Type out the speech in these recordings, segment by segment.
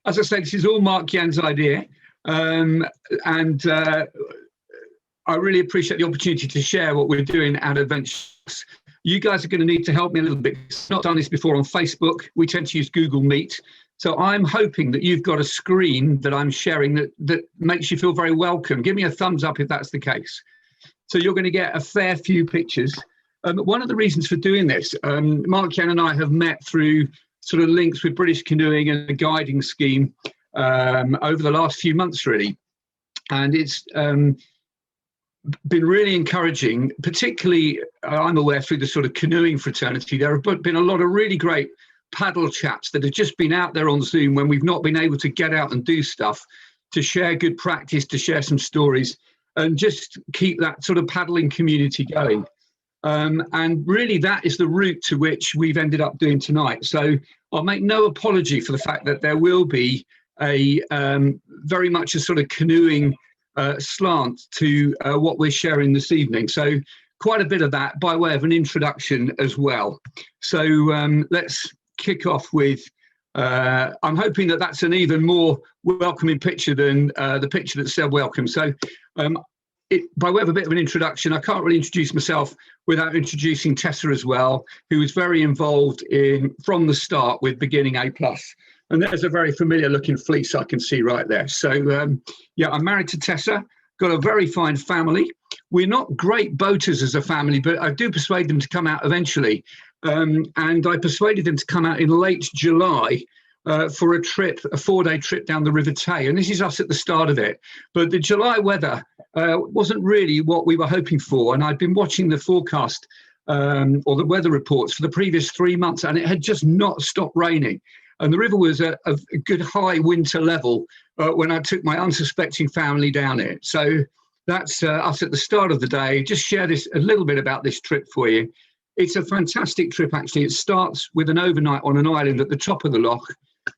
As I say, this is all Mark Yan's idea. And I really appreciate the opportunity to share what we're doing at Adventures. You guys are going to need to help me a little bit. I've not done this before on Facebook. We tend to use Google Meet. So I'm hoping that you've got a screen that I'm sharing that makes you feel very welcome. Give me a thumbs up if that's the case. So you're going to get a fair few pictures. One of the reasons for doing this, Mark Yan and I have met through sort of links with British Canoeing and the guiding scheme over the last few months, really. And it's been really encouraging, particularly I'm aware through the sort of canoeing fraternity. There have been a lot of really great paddle chats that have just been out there on Zoom when we've not been able to get out and do stuff, to share good practice, to share some stories, and just keep that sort of paddling community going. And really that is the route to which we've ended up doing tonight. So I'll make no apology for the fact that there will be a very much a sort of canoeing slant to what we're sharing this evening. So quite a bit of that by way of an introduction as well. So let's kick off with, I'm hoping that that's an even more welcoming picture than the picture that said welcome. So by way of a bit of an introduction, I can't really introduce myself without introducing Tessa as well, who was very involved from the start with Beginning A+. And there's a very familiar looking fleece I can see right there. So yeah, I'm married to Tessa, got a very fine family. We're not great boaters as a family, but I do persuade them to come out eventually. And I persuaded them to come out in late July for a trip, a 4-day trip down the River Tay. And this is us at the start of it. But the July weather wasn't really what we were hoping for. And I'd been watching the forecast or the weather reports for the previous 3 months, and it had just not stopped raining. And the river was at a good high winter level when I took my unsuspecting family down it. So that's us at the start of the day. Just share this a little bit about this trip for you. It's a fantastic trip, actually. It starts with an overnight on an island at the top of the loch.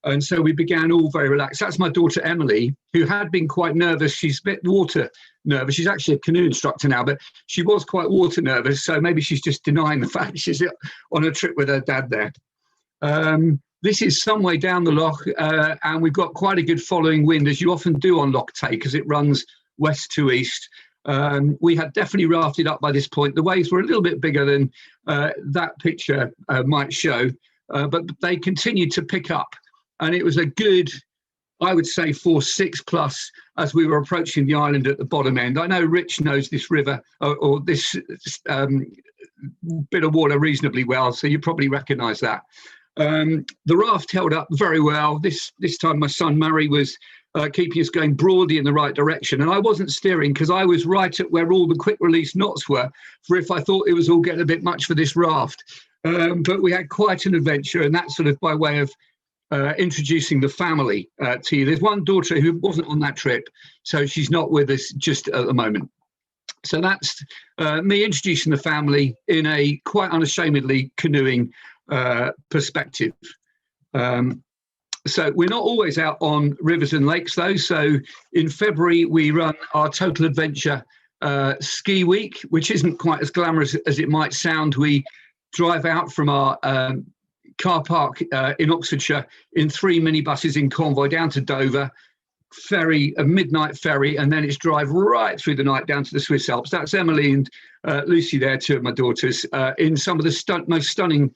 And so we began all very relaxed. That's my daughter, Emily, who had been quite nervous. She's a bit water nervous. She's actually a canoe instructor now, but she was quite water nervous. So maybe she's just denying the fact she's on a trip with her dad there. This is some way down the loch, and we've got quite a good following wind, as you often do on Loch Tay, because it runs west to east. We had definitely rafted up by this point. The waves were a little bit bigger than that picture might show, but they continued to pick up. And it was a good, I would say, 4-6 plus as we were approaching the island at the bottom end. I know Rich knows this river or this bit of water reasonably well, so you probably recognise that. The raft held up very well. This time my son Murray was keeping us going broadly in the right direction, and I wasn't steering because I was right at where all the quick release knots were for if I thought it was all getting a bit much for this raft. But we had quite an adventure, and that's sort of by way of introducing the family to you. There's one daughter who wasn't on that trip, so she's not with us just at the moment. So that's me introducing the family in a quite unashamedly canoeing perspective. So we're not always out on rivers and lakes though. So in February we run our Total Adventure ski week, which isn't quite as glamorous as it might sound. We drive out from our car park in Oxfordshire in 3 minibuses in convoy down to Dover, ferry, a midnight ferry, and then it's drive right through the night down to the Swiss Alps. That's Emily and Lucy there, 2 of my daughters, in some of the most stunning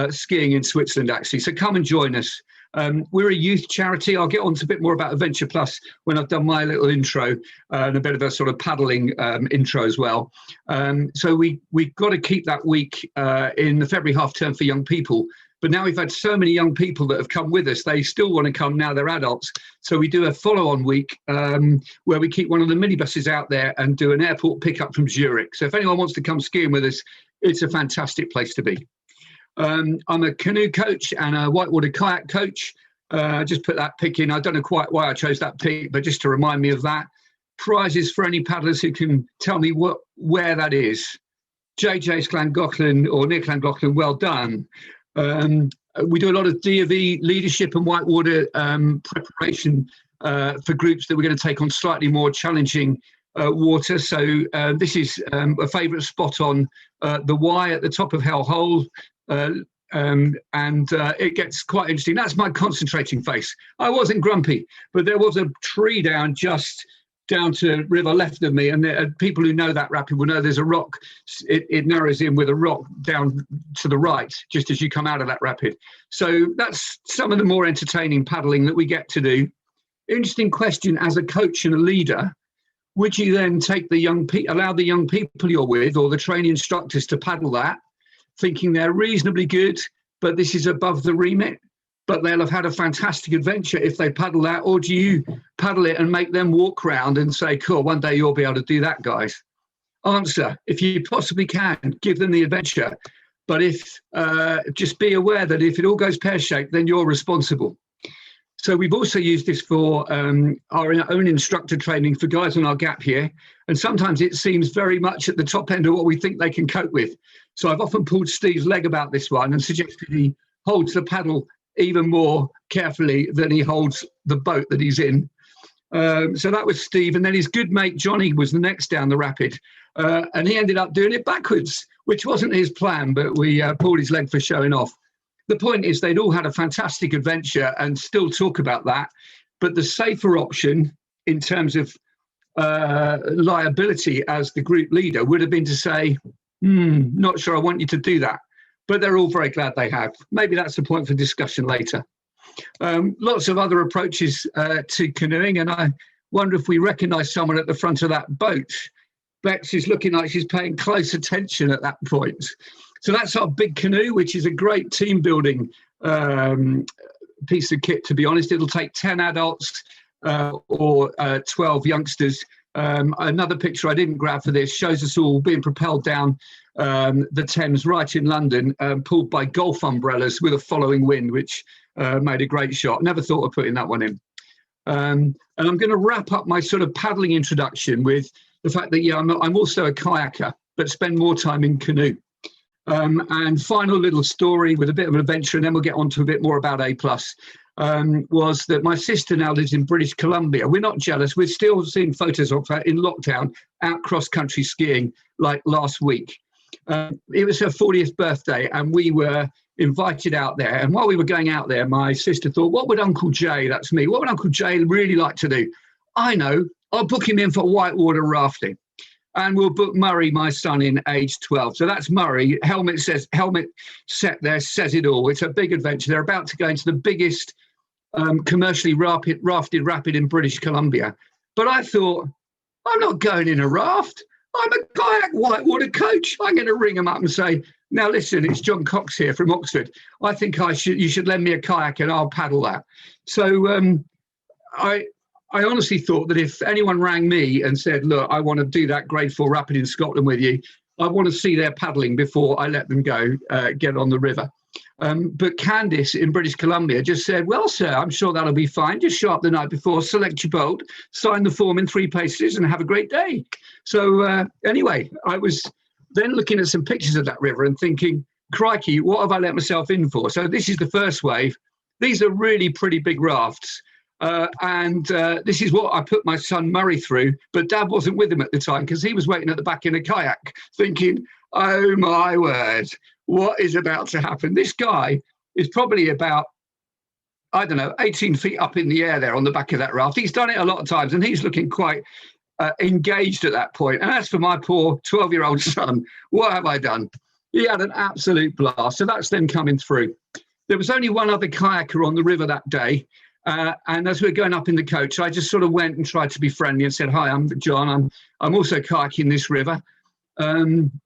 skiing in Switzerland, actually. So come and join us. We're a youth charity. I'll get on to a bit more about Adventure Plus when I've done my little intro and a bit of a sort of paddling intro as well. So we've got to keep that week in the February half term for young people. But now we've had so many young people that have come with us, they still want to come now they're adults. So we do a follow-on week where we keep one of the minibuses out there and do an airport pickup from Zurich. So if anyone wants to come skiing with us, it's a fantastic place to be. I'm a canoe coach and a whitewater kayak coach. Just put that pic in. I don't know quite why I chose that pic, but just to remind me of that. Prizes for any paddlers who can tell me where that is. JJ's Llangollen or near Llangollen, well done. We do a lot of D&V leadership and whitewater preparation for groups that we're going to take on slightly more challenging water. So this is a favourite spot on the Y at the top of Hell Hole. It gets quite interesting. That's my concentrating face. I wasn't grumpy, but there was a tree just down to river left of me, and people who know that rapid will know there's a rock. It narrows in with a rock down to the right just as you come out of that rapid. So that's some of the more entertaining paddling that we get to do. Interesting question: as a coach and a leader, would you then take allow the young people you're with or the training instructors to paddle that, thinking they're reasonably good, but this is above the remit, but they'll have had a fantastic adventure if they paddle that? Or do you paddle it and make them walk round and say, cool, one day you'll be able to do that, guys? Answer: if you possibly can, give them the adventure. But just be aware that if it all goes pear-shaped, then you're responsible. So we've also used this for our own instructor training for guys on our gap here. And sometimes it seems very much at the top end of what we think they can cope with. So I've often pulled Steve's leg about this one and suggested he holds the paddle even more carefully than he holds the boat that he's in. So that was Steve. And then his good mate, Johnny, was the next down the rapid. And he ended up doing it backwards, which wasn't his plan, but we pulled his leg for showing off. The point is they'd all had a fantastic adventure and still talk about that. But the safer option in terms of liability as the group leader would have been to say, not sure I want you to do that. But they're all very glad they have. Maybe that's a point for discussion later. Lots of other approaches to canoeing, and I wonder if we recognise someone at the front of that boat. Bex is looking like she's paying close attention at that point. So that's our big canoe, which is a great team building piece of kit, to be honest. It'll take 10 adults or 12 youngsters. Another picture I didn't grab for this shows us all being propelled down the Thames right in London, pulled by golf umbrellas with a following wind, which made a great shot. Never thought of putting that one in. And I'm going to wrap up my sort of paddling introduction with the fact that, I'm also a kayaker, but spend more time in canoe. And final little story with a bit of an adventure, and then we'll get on to a bit more about A+, was that my sister now lives in British Columbia. We're not jealous. We're still seeing photos of her in lockdown out cross-country skiing like last week. It was her 40th birthday, and we were invited out there. And while we were going out there, my sister thought, what would Uncle Jay, that's me, what would Uncle Jay really like to do? I know, I'll book him in for whitewater rafting. And we'll book Murray, my son, in age 12. So that's Murray. Helmet set there says it all. It's a big adventure. They're about to go into the biggest commercially rafted rapid in British Columbia. But I thought, I'm not going in a raft. I'm a kayak whitewater coach. I'm going to ring him up and say, now listen, it's John Cox here from Oxford. I think you should lend me a kayak and I'll paddle that. So I honestly thought that if anyone rang me and said, look, I want to do that grade 4 rapid in Scotland with you, I want to see their paddling before I let them go get on the river. But Candice in British Columbia just said, well, sir, I'm sure that'll be fine. Just show up the night before, select your boat, sign the form in 3 pages and have a great day. So anyway, I was then looking at some pictures of that river and thinking, crikey, what have I let myself in for? So this is the first wave. These are really pretty big rafts. This is what I put my son Murray through, but Dad wasn't with him at the time because he was waiting at the back in a kayak thinking, oh my word, what is about to happen? This guy is probably about, 18 feet up in the air there on the back of that raft. He's done it a lot of times and he's looking quite engaged at that point. And as for my poor 12-year-old son, what have I done? He had an absolute blast. So that's them coming through. There was only one other kayaker on the river that day. And as we were going up in the coach, I just sort of went and tried to be friendly and said, hi, I'm John. I'm also kayaking this river.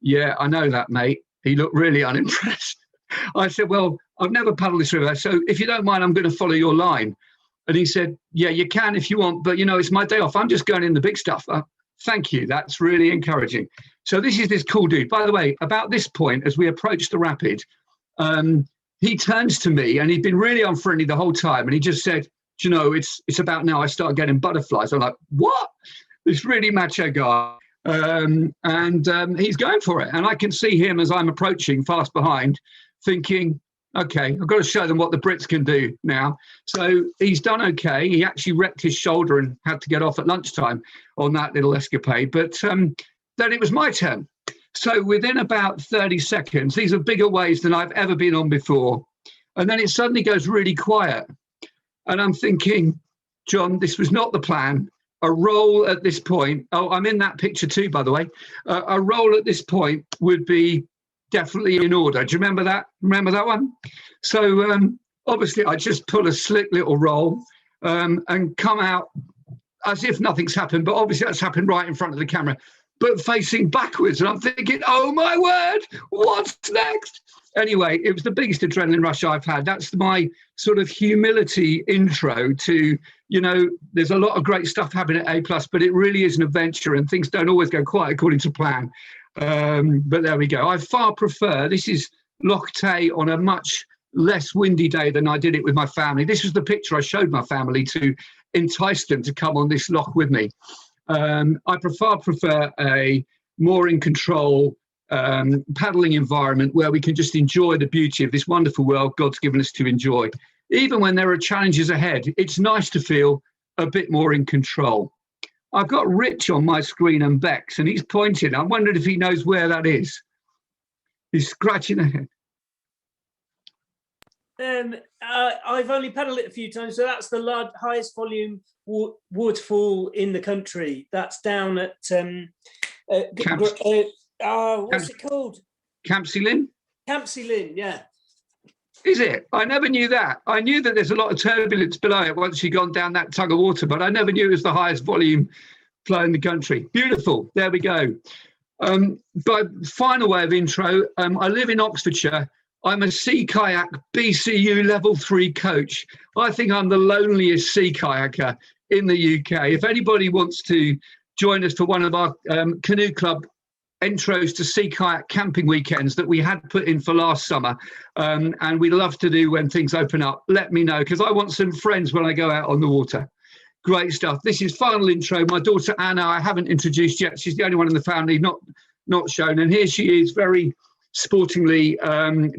Yeah, I know that, mate. He looked really unimpressed. I said, well, I've never paddled this river. So if you don't mind, I'm going to follow your line. And he said, yeah, you can if you want. But, it's my day off. I'm just going in the big stuff. Thank you. That's really encouraging. So this is this cool dude. By the way, about this point, as we approached the rapid, he turns to me and he'd been really unfriendly the whole time. And he just said, it's about now I start getting butterflies. I'm like, what? This really macho guy. He's going for it. And I can see him as I'm approaching fast behind thinking, okay, I've got to show them what the Brits can do now. So he's done okay. He actually wrecked his shoulder and had to get off at lunchtime on that little escapade. But then it was my turn. So within about 30 seconds, these are bigger waves than I've ever been on before. And then it suddenly goes really quiet. And I'm thinking, John, this was not the plan. A roll at this point, oh, I'm in that picture too, by the way. A roll at this point would be definitely in order. Do you remember that? Remember that one? So obviously I just pull a slick little roll and come out as if nothing's happened, but obviously that's happened right in front of the camera, but facing backwards. And I'm thinking, oh my word, what's next? Anyway, it was the biggest adrenaline rush I've had. That's my sort of humility intro to, you know, there's a lot of great stuff happening at A+, but it really is an adventure and things don't always go quite according to plan. But there we go. I far prefer, this is Loch Tay on a much less windy day than I did it with my family. This was the picture I showed my family to entice them to come on this loch with me. I prefer a more in control paddling environment where we can just enjoy the beauty of this wonderful world God's given us to enjoy. Even when there are challenges ahead, it's nice to feel a bit more in control. I've got Rich on my screen and Bex, and he's pointing. I'm wondering if he knows where that is. He's scratching a head. I've only paddled it a few times, so that's the highest volume waterfall in the country. That's down at what's it called? Campsie Lynn? Campsie Lynn, yeah. Is it? I never knew that. I knew that there's a lot of turbulence below it once you've gone down that tug of water, but I never knew it was the highest volume flow in the country. Beautiful. There we go. By final way of intro, I live in Oxfordshire. I'm a sea kayak BCU level 3 coach. I think I'm the loneliest sea kayaker in the UK. If anybody wants to join us for one of our canoe club intros to sea kayak camping weekends that we had put in for last summer, and we'd love to do when things open up, let me know, because I want some friends when I go out on the water. Great stuff. This is final intro. My daughter Anna, I haven't introduced yet. She's the only one in the family not shown, and here she is very sportingly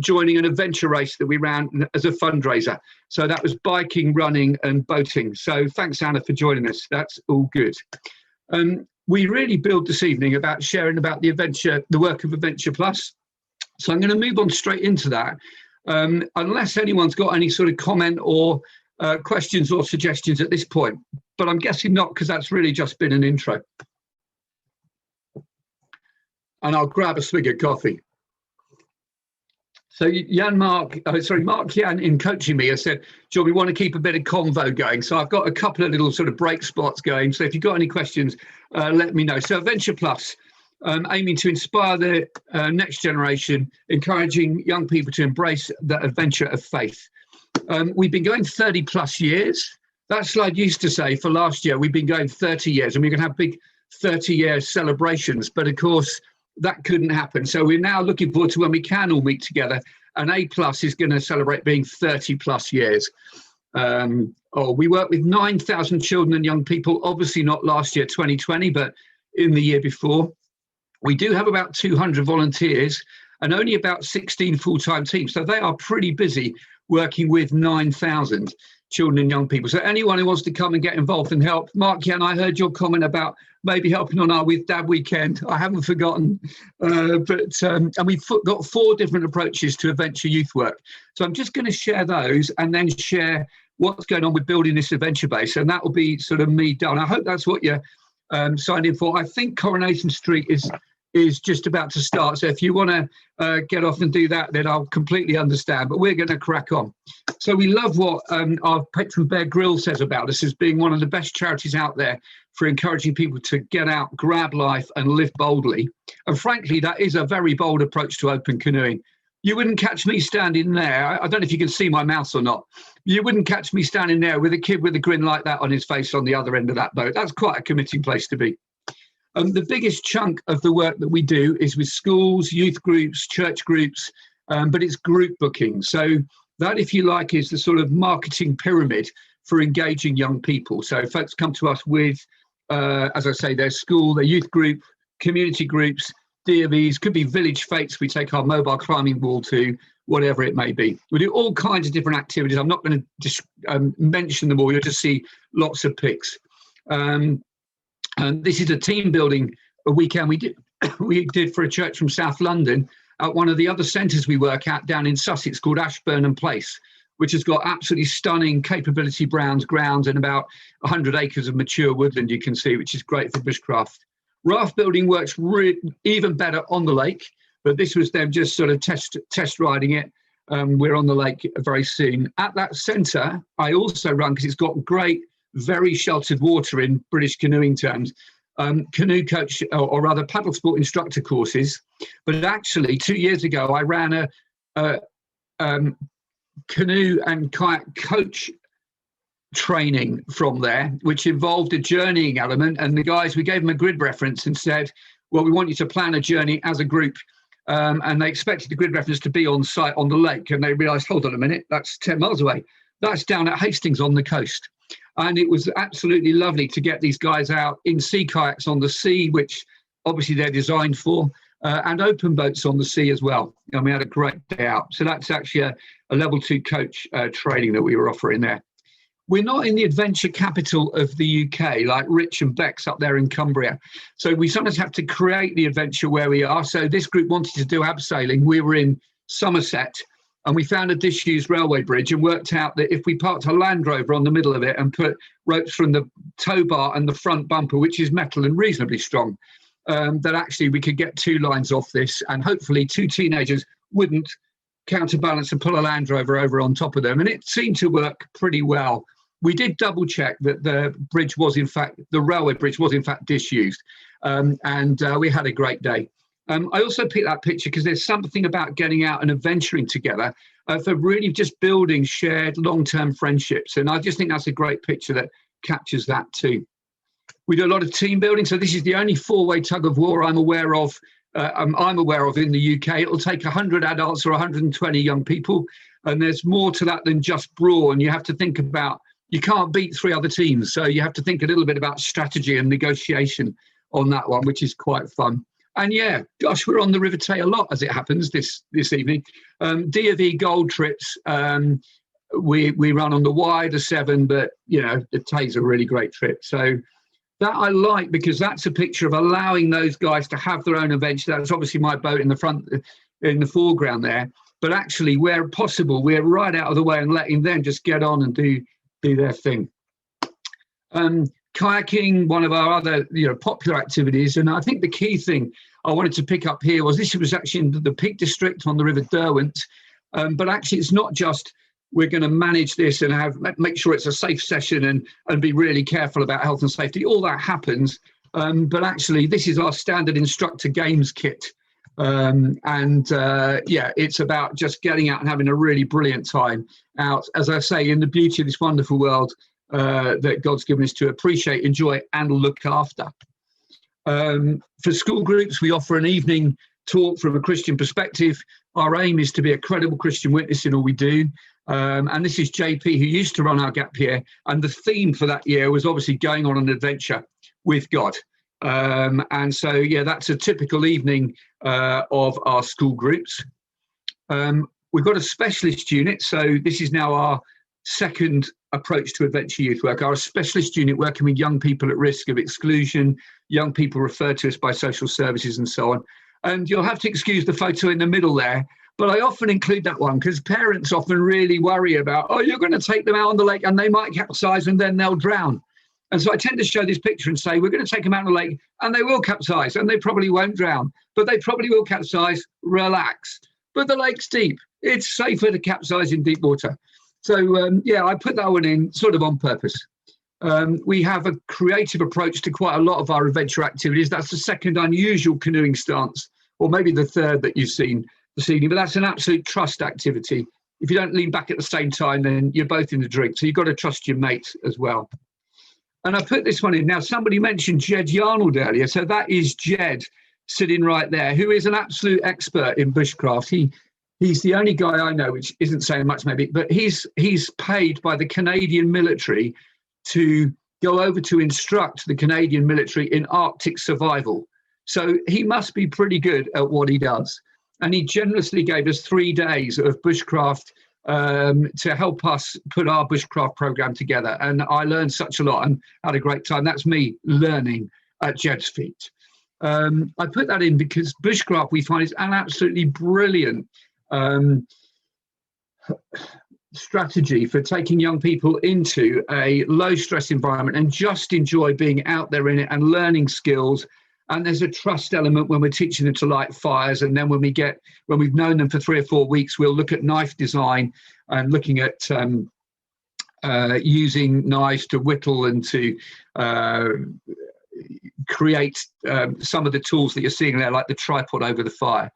joining an adventure race that we ran as a fundraiser. So that was biking, running and boating. So thanks, Anna, for joining us. That's all good. We really build this evening about sharing about the adventure, the work of Adventure Plus. So I'm going to move on straight into that. Unless anyone's got any sort of comment or questions or suggestions at this point, but I'm guessing not, because that's really just been an intro. And I'll grab a swig of coffee. So Mark Jan, in coaching me, has said, John, we want to keep a bit of convo going. So I've got a couple of little sort of break spots going. So if you've got any questions, let me know. So Adventure Plus, aiming to inspire the next generation, encouraging young people to embrace the adventure of faith. We've been going 30 plus years. That slide used to say for last year, we've been going 30 years and we're going to have big 30-year celebrations. But of course, that couldn't happen. So we're now looking forward to when we can all meet together. And A+ is going to celebrate being 30 plus years. We work with 9,000 children and young people, obviously not last year, 2020, but in the year before. We do have about 200 volunteers and only about 16 full-time teams. So they are pretty busy working with 9,000 children and young people. So anyone who wants to come and get involved and help, Mark Jan, I heard your comment about maybe helping on our With Dad weekend. I haven't forgotten, and we've got 4 different approaches to adventure youth work. So I'm just going to share those and then share what's going on with building this adventure base, and that will be sort of me done. I hope that's what you're signed in for. I think Coronation Street is just about to start. So if you want to get off and do that, then I'll completely understand. But we're going to crack on. So we love what our patron Bear Grylls says about us as being one of the best charities out there for encouraging people to get out, grab life and live boldly. And frankly, that is a very bold approach to open canoeing. You wouldn't catch me standing there. I don't know if you can see my mouth or not. You wouldn't catch me standing there with a kid with a grin like that on his face on the other end of that boat. That's quite a committing place to be. The biggest chunk of the work that we do is with schools, youth groups, church groups, but it's group booking. So that, if you like, is the sort of marketing pyramid for engaging young people. So folks come to us with, as I say, their school, their youth group, community groups, DFEs, could be village fates we take our mobile climbing wall to, whatever it may be. We do all kinds of different activities. I'm not going to just mention them all. You'll just see lots of pics. And this is a team building weekend we did. we did for a church from South London at one of the other centres we work at down in Sussex called Ashburnham Place, which has got absolutely stunning capability grounds and about 100 acres of mature woodland you can see, which is great for bushcraft. Raft building works even better on the lake, but this was them just sort of test riding it. We're on the lake very soon. At that centre, I also run, because it's got great, very sheltered water in British canoeing terms, canoe coach, or rather paddle sport instructor courses. But actually, 2 years ago, I ran a canoe and kayak coach training from there, which involved a journeying element. And the guys, we gave them a grid reference and said, well, we want you to plan a journey as a group. And they expected the grid reference to be on site on the lake. And they realised, hold on a minute, that's 10 miles away. That's down at Hastings on the coast. And it was absolutely lovely to get these guys out in sea kayaks on the sea, which obviously they're designed for, and open boats on the sea as well. And we had a great day out. So that's actually a level 2 coach training that we were offering there. We're not in the adventure capital of the UK, like Rich and Beck's up there in Cumbria. So we sometimes have to create the adventure where we are. So this group wanted to do abseiling. We were in Somerset, and we found a disused railway bridge and worked out that if we parked a Land Rover on the middle of it and put ropes from the tow bar and the front bumper, which is metal and reasonably strong, that actually we could get 2 lines off this, and hopefully 2 teenagers wouldn't counterbalance and pull a Land Rover over on top of them. And it seemed to work pretty well. We did double check that the railway bridge was in fact disused, and we had a great day. I also picked that picture because there's something about getting out and adventuring together for really just building shared long-term friendships. And I just think that's a great picture that captures that too. We do a lot of team building. So this is the only 4-way tug of war I'm aware of in the UK. It'll take 100 adults or 120 young people. And there's more to that than just brawn. You have to think about, you can't beat 3 other teams. So you have to think a little bit about strategy and negotiation on that one, which is quite fun. And yeah, gosh, we're on the River Tay a lot, as it happens this evening. D&V Gold trips, we run on the Y, the 7, but you know, the Tay's a really great trip. So that I like, because that's a picture of allowing those guys to have their own adventure. That's obviously my boat in the front, in the foreground there. But actually, where possible, we're right out of the way and letting them just get on and do their thing. Kayaking, one of our other popular activities, and I think the key thing I wanted to pick up here was this was actually in the Peak District on the River Derwent, but actually it's not just we're going to manage this and make sure it's a safe session and be really careful about health and safety. All that happens, but actually this is our standard instructor games kit, it's about just getting out and having a really brilliant time out, as I say, in the beauty of this wonderful world that God's given us to appreciate, enjoy, and look after. For school groups, we offer an evening talk from a Christian perspective. Our aim is to be a credible Christian witness in all we do. And this is JP, who used to run our gap year. And the theme for that year was obviously going on an adventure with God. And so, yeah, that's a typical evening of our school groups. We've got a specialist unit. So this is now our second approach to adventure youth work. Our specialist unit working with young people at risk of exclusion, young people referred to us by social services and so on. And you'll have to excuse the photo in the middle there, but I often include that one because parents often really worry about, oh, you're going to take them out on the lake and they might capsize and then they'll drown. And so I tend to show this picture and say, we're going to take them out on the lake and they will capsize and they probably won't drown, but they probably will capsize, relax. But the lake's deep. It's safer to capsize in deep water. So, I put that one in sort of on purpose. We have a creative approach to quite a lot of our adventure activities. That's the second unusual canoeing stance, or maybe the third that you've seen this evening, but that's an absolute trust activity. If you don't lean back at the same time, then you're both in the drink. So you've got to trust your mate as well. And I put this one in. Now, somebody mentioned Jed Yarnold earlier. So that is Jed sitting right there, who is an absolute expert in bushcraft. He's the only guy I know, which isn't saying much maybe, but he's paid by the Canadian military to go over to instruct the Canadian military in Arctic survival. So he must be pretty good at what he does. And he generously gave us 3 days of bushcraft to help us put our bushcraft program together. And I learned such a lot and had a great time. That's me learning at Jed's feet. I put that in because bushcraft we find is an absolutely brilliant strategy for taking young people into a low stress environment and just enjoy being out there in it and learning skills. And there's a trust element when we're teaching them to light fires. And then when we've known them for 3 or 4 weeks, we'll look at knife design and looking at using knives to whittle and to create some of the tools that you're seeing there, like the tripod over the fire.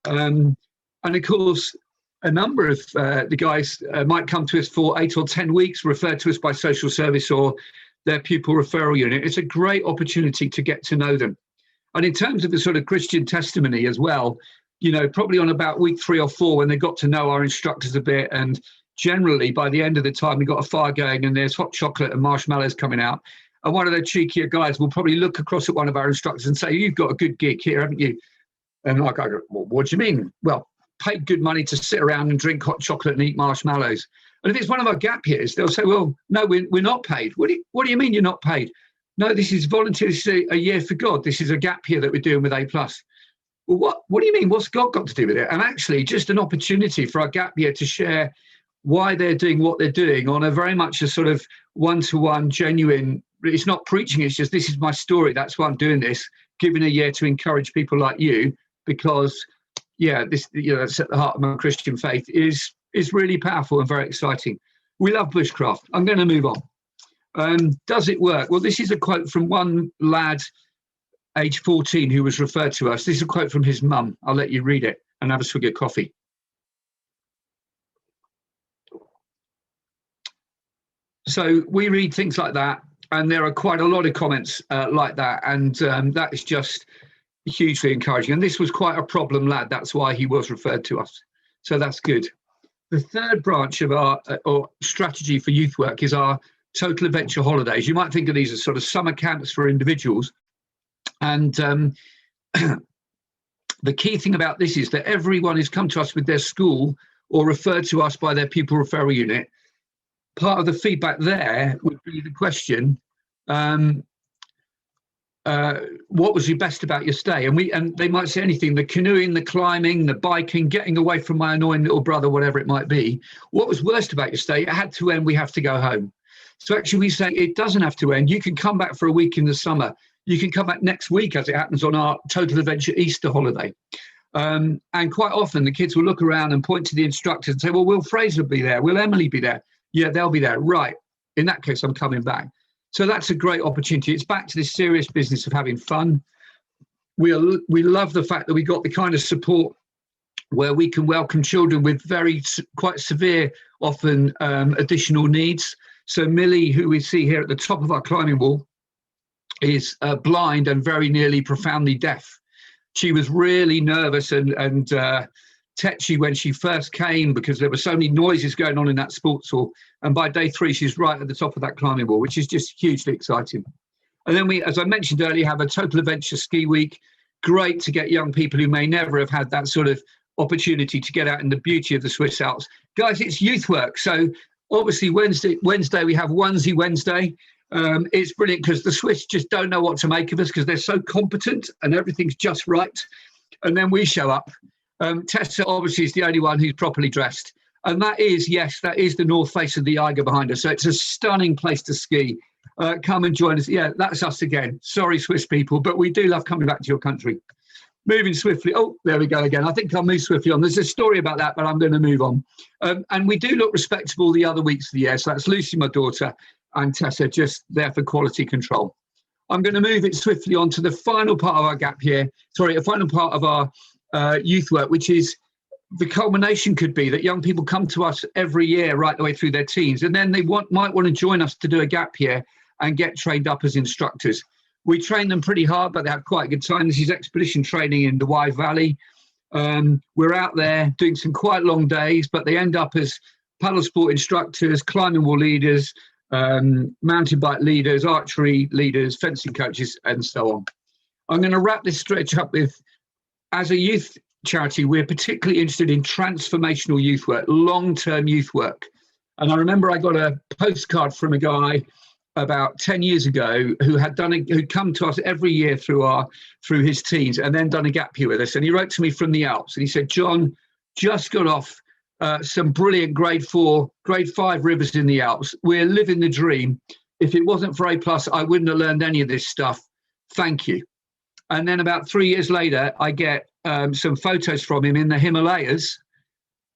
And of course, a number of the guys might come to us for 8 or 10 weeks, referred to us by social service or their pupil referral unit. It's a great opportunity to get to know them. And in terms of the sort of Christian testimony as well, you know, probably on about week 3 or 4, when they got to know our instructors a bit, and generally by the end of the time we got a fire going and there's hot chocolate and marshmallows coming out, and one of the cheekier guys will probably look across at one of our instructors and say, "You've got a good gig here, haven't you?" And I go, "Well, what do you mean?" "Well, paid good money to sit around and drink hot chocolate and eat marshmallows." And if it's one of our gap years, they'll say, "Well, no, we're not paid." What do you mean you're not paid?" "No, this is volunteer. This is a year for God. This is a gap year that we're doing with A+." "Well, what do you mean? What's God got to do with it?" And actually just an opportunity for our gap year to share why they're doing what they're doing on a very much a sort of one-to-one, genuine. It's not preaching, it's just, this is my story, that's why I'm doing this, giving a year to encourage people like you, because this, you know, that's at the heart of my Christian faith, is really powerful and very exciting. We love bushcraft. I'm going to move on. Does it work? Well, this is a quote from one lad, age 14, who was referred to us. This is a quote from his mum. I'll let you read it and have a swig of coffee. So we read things like that, and there are quite a lot of comments like that, and that is just hugely encouraging. And this was quite a problem lad. That's why he was referred to us. So that's good. The third branch of our or strategy for youth work is our total adventure holidays. You might think of these as sort of summer camps for individuals. And the key thing about this is that everyone who's come to us with their school or referred to us by their pupil referral unit, part of the feedback there would be the question, what was your best about your stay? And they might say anything: the canoeing, the climbing, the biking, getting away from my annoying little brother, whatever it might be. What was worst about your stay? It had to end, we have to go home. So actually we say it doesn't have to end. You can come back for a week in the summer. You can come back next week, as it happens on our Total Adventure Easter holiday. And quite often the kids will look around and point to the instructors and say, "Well, will Fraser be there? Will Emily be there?" "Yeah, they'll be there." "Right. In that case, I'm coming back." So that's a great opportunity. It's back to this serious business of having fun. We love the fact that we got the kind of support where we can welcome children with quite severe, often additional needs. So Millie, who we see here at the top of our climbing wall, is blind and very nearly profoundly deaf. She was really nervous and tetchy when she first came because there were so many noises going on in that sports hall. And by day 3, she's right at the top of that climbing wall, which is just hugely exciting. And then we, as I mentioned earlier, have a Total Adventure Ski Week. Great to get young people who may never have had that sort of opportunity to get out in the beauty of the Swiss Alps. Guys, it's youth work. So obviously Wednesday we have Onesie Wednesday. It's brilliant because the Swiss just don't know what to make of us because they're so competent and everything's just right. And then we show up. Tessa obviously is the only one who's properly dressed. And that is the north face of the Eiger behind us. So it's a stunning place to ski. Come and join us. Yeah, that's us again. Sorry, Swiss people, but we do love coming back to your country. Moving swiftly. Oh, there we go again. I think I'll move swiftly on. There's a story about that, but I'm going to move on. And we do look respectable the other weeks of the year. So that's Lucy, my daughter, and Tessa, just there for quality control. I'm going to move it swiftly on to the final part of our gap year. Sorry, a final part of our youth work, which is the culmination could be that young people come to us every year right the way through their teens, and then they might want to join us to do a gap year and get trained up as instructors. We train them pretty hard, but they have quite a good time. This is expedition training in the Wye Valley. We're out there doing some quite long days, but they end up as paddle sport instructors, climbing wall leaders, mountain bike leaders, archery leaders, fencing coaches, and so on. I'm going to wrap this stretch up with, as a youth charity, we're particularly interested in transformational youth work, long-term youth work. And I remember I got a postcard from a guy about 10 years ago who'd come to us every year through his teens and then done a gap year with us. And he wrote to me from the Alps and he said, John, just got off some brilliant grade 4, grade 5 rivers in the Alps. We're living the dream. If it wasn't for A+, I wouldn't have learned any of this stuff. Thank you. And then about 3 years later, I get some photos from him in the Himalayas,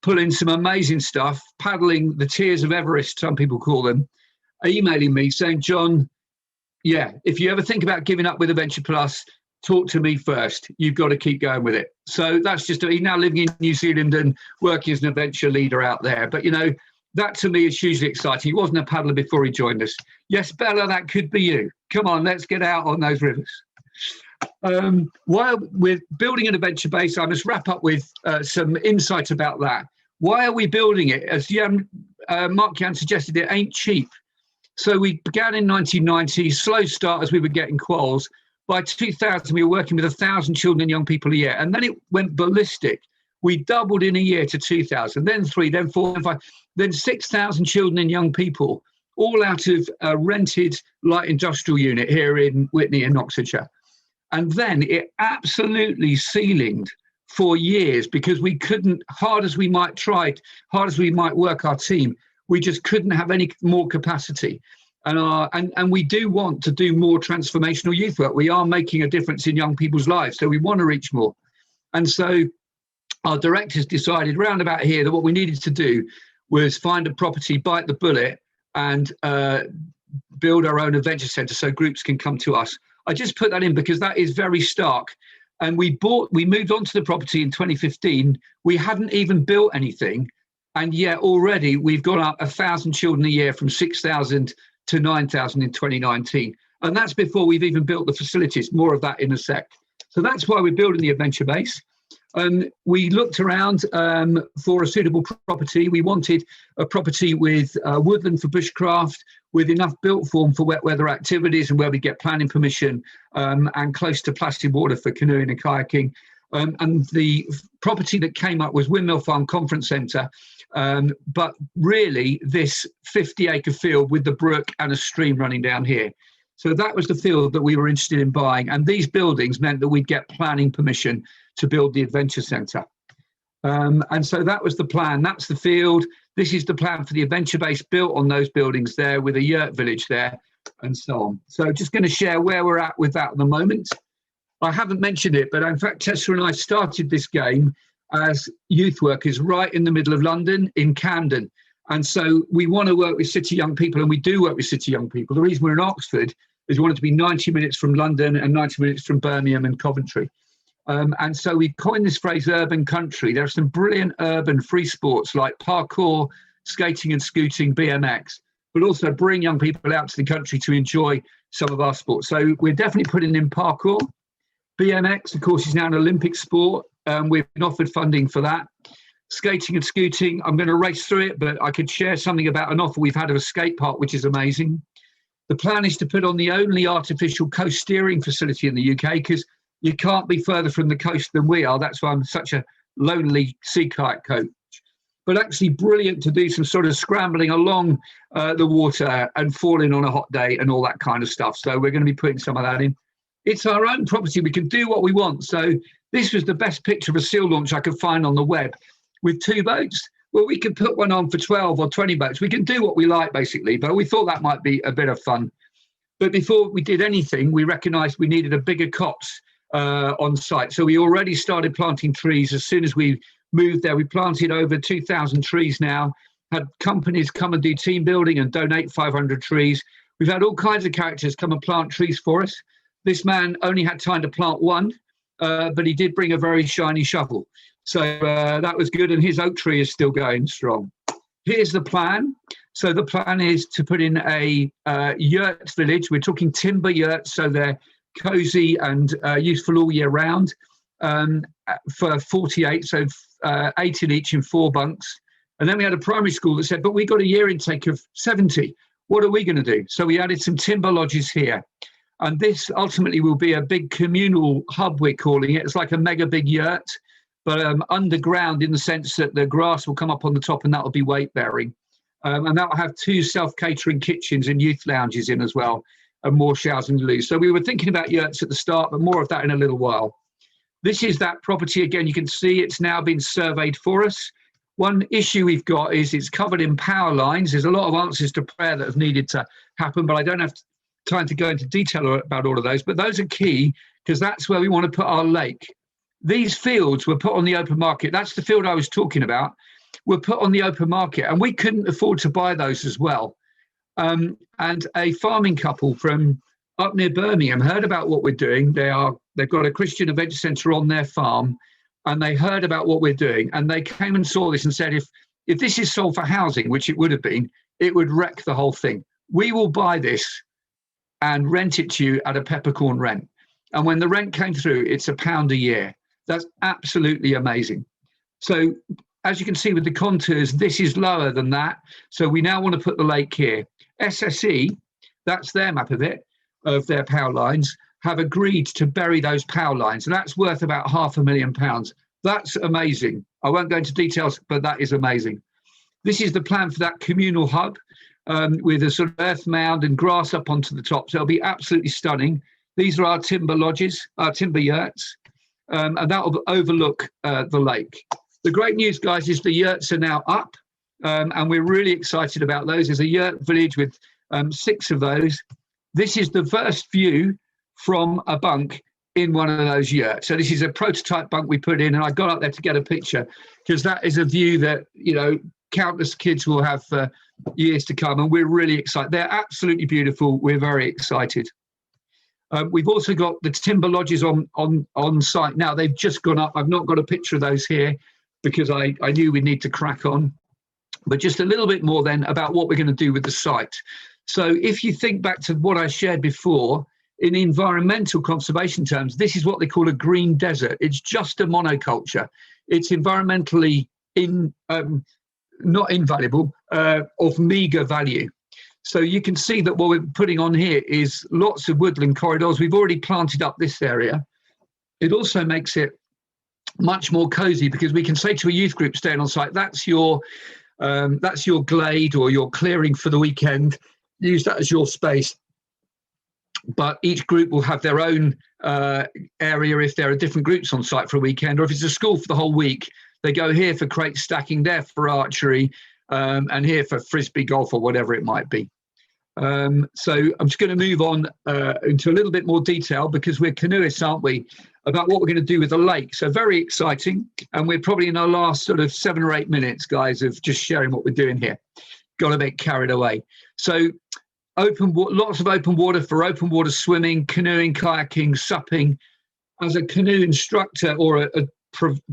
pulling some amazing stuff, paddling the Tears of Everest, some people call them, emailing me saying, John, yeah, if you ever think about giving up with Adventure Plus, talk to me first. You've got to keep going with it. So that's just, he's now living in New Zealand and working as an adventure leader out there. But, you know, that to me is hugely exciting. He wasn't a paddler before he joined us. Yes, Bella, that could be you. Come on, let's get out on those rivers. While we're building an adventure base, I must wrap up with some insight about that. Why are we building it? As Mark Jan suggested, it ain't cheap. So we began in 1990, slow start as we were getting quals. By 2000, we were working with 1,000 children and young people a year. And then it went ballistic. We doubled in a year to 2,000, then 3, then 4, then 5, then 6,000 children and young people, all out of a rented light industrial unit here in Witney in Oxfordshire. And then it absolutely ceilinged for years because we couldn't, hard as we might try, hard as we might work our team, we just couldn't have any more capacity. And we do want to do more transformational youth work. We are making a difference in young people's lives, so we want to reach more. And so our directors decided round about here that what we needed to do was find a property, bite the bullet, and build our own adventure centre so groups can come to us. I just put that in because that is very stark. And we moved onto the property in 2015. We hadn't even built anything. And yet already we've gone up 1,000 children a year from 6,000 to 9,000 in 2019. And that's before we've even built the facilities. More of that in a sec. So that's why we're building the adventure base. We looked around for a suitable property. We wanted a property with woodland for bushcraft, with enough built form for wet weather activities and where we get planning permission, and close to placid water for canoeing and kayaking. And the property that came up was Windmill Farm Conference Centre, but really this 50-acre field with the brook and a stream running down here. So that was the field that we were interested in buying. And these buildings meant that we'd get planning permission to build the adventure centre. And so that was the plan. That's the field. This is the plan for the adventure base built on those buildings there with a yurt village there and so on. So just going to share where we're at with that at the moment. I haven't mentioned it, but in fact, Tessa and I started this game as youth workers right in the middle of London in Camden. And so we want to work with city young people, and we do work with city young people. The reason we're in Oxford is we want it to be 90 minutes from London and 90 minutes from Birmingham and Coventry. And so we coined this phrase urban country. There are some brilliant urban free sports like parkour, skating and scooting, BMX, but also bring young people out to the country to enjoy some of our sports. So we're definitely putting in parkour. BMX, of course, is now an Olympic sport. We've been offered funding for that. Skating and scooting, I'm going to race through it, but I could share something about an offer we've had of a skate park, which is amazing. The plan is to put on the only artificial coast steering facility in the UK, because you can't be further from the coast than we are. That's why I'm such a lonely sea kayak coach. But actually brilliant to do some sort of scrambling along the water and falling on a hot day and all that kind of stuff. So we're going to be putting some of that in. It's our own property. We can do what we want. So this was the best picture of a seal launch I could find on the web with 2 boats. Well, we could put one on for 12 or 20 boats. We can do what we like, basically. But we thought that might be a bit of fun. But before we did anything, we recognised we needed a bigger copse on site. So we already started planting trees. As soon as we moved there, we planted over 2,000 trees now, had companies come and do team building and donate 500 trees. We've had all kinds of characters come and plant trees for us. This man only had time to plant one, but he did bring a very shiny shovel. So that was good. And his oak tree is still going strong. Here's the plan. So the plan is to put in a yurt village. We're talking timber yurts, so they're cozy and useful all year round, for 48, so 8 in each in 4 bunks. And then we had a primary school that said, but we got a year intake of 70. What are we going to do? So we added some timber lodges here. And this ultimately will be a big communal hub, we're calling it. It's like a mega big yurt, but underground in the sense that the grass will come up on the top and that will be weight bearing. And that'll have 2 self-catering kitchens and youth lounges in as well, and more showers and loos. So we were thinking about yurts at the start, but more of that in a little while. This is that property again. You can see it's now been surveyed for us. One issue we've got is it's covered in power lines. There's a lot of answers to prayer that have needed to happen, but I don't have time to go into detail about all of those. But those are key because that's where we want to put our lake. These fields were put on the open market. That's the field I was talking about. Were put on the open market, and we couldn't afford to buy those as well. And a farming couple from up near Birmingham heard about what we're doing. They've got a Christian event centre on their farm, and they heard about what we're doing, and they came and saw this and said, if this is sold for housing, which it would have been, it would wreck the whole thing. We will buy this and rent it to you at a peppercorn rent. And when the rent came through, it's £1 a year. That's absolutely amazing. So as you can see with the contours, this is lower than that. So we now want to put the lake here. SSE, that's their map of it, of their power lines, have agreed to bury those power lines. And that's worth about £500,000. That's amazing. I won't go into details, but that is amazing. This is the plan for that communal hub with a sort of earth mound and grass up onto the top. So it'll be absolutely stunning. These are our timber lodges, our timber yurts, and that will overlook the lake. The great news, guys, is the yurts are now up, and we're really excited about those. There's a yurt village with 6 of those. This is the first view from a bunk in one of those yurts. So this is a prototype bunk we put in, and I got up there to get a picture because that is a view that, you know, countless kids will have for years to come, and we're really excited. They're absolutely beautiful. We're very excited. We've also got the timber lodges on site now. They've just gone up. I've not got a picture of those here because I knew we'd need to crack on. But just a little bit more then about what we're going to do with the site. So if you think back to what I shared before, in environmental conservation terms, this is what they call a green desert. It's just a monoculture. It's environmentally not invaluable, of meager value. So you can see that what we're putting on here is lots of woodland corridors. We've already planted up this area. It also makes it much more cozy because we can say to a youth group staying on site, that's your glade or your clearing for the weekend. Use that as your space. But each group will have their own area if there are different groups on site for a weekend, or if it's a school for the whole week, they go here for crate stacking, there for archery, and here for frisbee golf or whatever it might be. So I'm just going to move on into a little bit more detail because we're canoeists, aren't we, about what we're going to do with the lake. So very exciting. And we're probably in our last sort of 7 or 8 minutes, guys, of just sharing what we're doing here. Got a bit carried away. So lots of open water for open water swimming, canoeing, kayaking, supping. As a canoe instructor or a